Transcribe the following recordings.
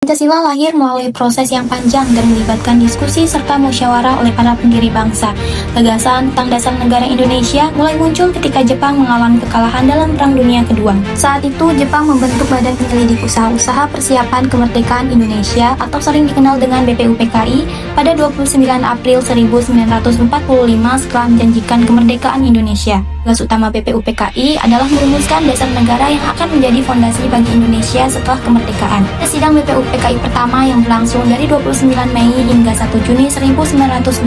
Pancasila lahir melalui proses yang panjang dan melibatkan diskusi serta musyawarah oleh para pendiri bangsa. Gagasan tentang dasar negara Indonesia mulai muncul ketika Jepang mengalami kekalahan dalam Perang Dunia Kedua. Saat itu, Jepang membentuk Badan Penyelidik Usaha-Usaha Persiapan Kemerdekaan Indonesia atau sering dikenal dengan BPUPKI pada 29 April 1945 setelah menjanjikan kemerdekaan Indonesia. Tugas utama BPUPKI adalah merumuskan dasar negara yang akan menjadi fondasi bagi Indonesia setelah kemerdekaan. Sidang BPUPKI pertama yang berlangsung dari 29 Mei hingga 1 Juni 1945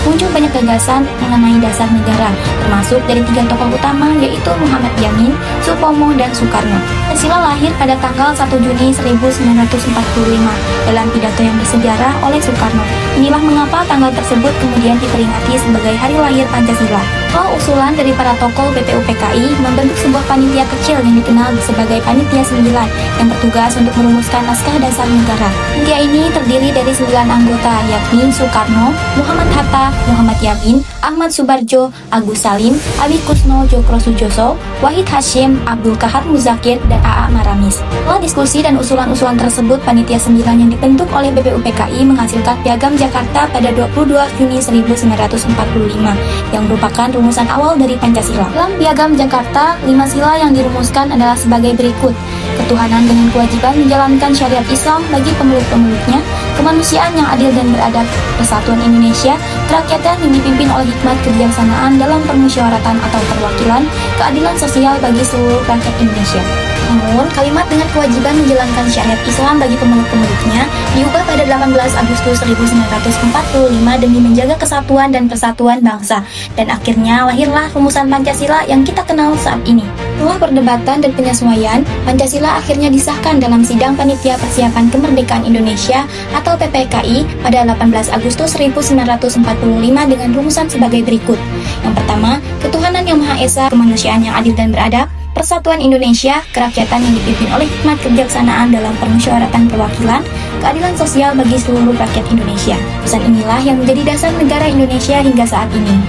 muncul banyak gagasan mengenai dasar negara, termasuk dari 3 tokoh utama yaitu Muhammad Yamin, Supomo, dan Soekarno. Pancasila lahir pada tanggal 1 Juni 1945 dalam pidato yang bersejarah oleh Soekarno. Inilah mengapa tanggal tersebut kemudian diperingati sebagai Hari Lahir Pancasila. Usulan dari para tokoh BPUPKI membentuk sebuah panitia kecil yang dikenal sebagai Panitia 9 yang bertugas untuk merumuskan naskah dasar negara. Panitia ini terdiri dari 9 anggota yakni Soekarno, Muhammad Hatta, Muhammad Yamin, Ahmad Subarjo, Agus Salim, Abi Kusno Djokrosujoso, Wahid Hasyim, Abdul Kahar Muzakir, dan A.A. Maramis. Setelah diskusi dan usulan-usulan tersebut, Panitia 9 yang dibentuk oleh BPUPKI menghasilkan Piagam Jakarta pada 22 Juni 1945 yang merupakan rumusan awal dari Pancasila. Dalam Piagam Jakarta, 5 sila yang dirumuskan adalah sebagai berikut: ketuhanan dengan kewajiban menjalankan syariat Islam bagi pemeluk-pemeluknya, kemanusiaan yang adil dan beradab, persatuan Indonesia, kerakyatan yang dipimpin oleh hikmat kebijaksanaan dalam permusyawaratan atau perwakilan, keadilan sosial bagi seluruh rakyat Indonesia. Namun, kalimat dengan kewajiban menjalankan syariat Islam bagi pemeluk-pemeluknya diubah pada 18 Agustus 1945 demi menjaga kesatuan dan persatuan bangsa, dan akhirnya lahirlah rumusan Pancasila yang kita kenal saat ini. Setelah perdebatan dan penyesuaian, Pancasila akhirnya disahkan dalam Sidang Panitia Persiapan Kemerdekaan Indonesia atau PPKI pada 18 Agustus 1945 dengan rumusan sebagai berikut. Yang pertama, ketuhanan yang Maha Esa, kemanusiaan yang adil dan beradab, persatuan Indonesia, kerakyatan yang dipimpin oleh hikmat kebijaksanaan dalam permusyawaratan perwakilan, keadilan sosial bagi seluruh rakyat Indonesia. Pesan inilah yang menjadi dasar negara Indonesia hingga saat ini.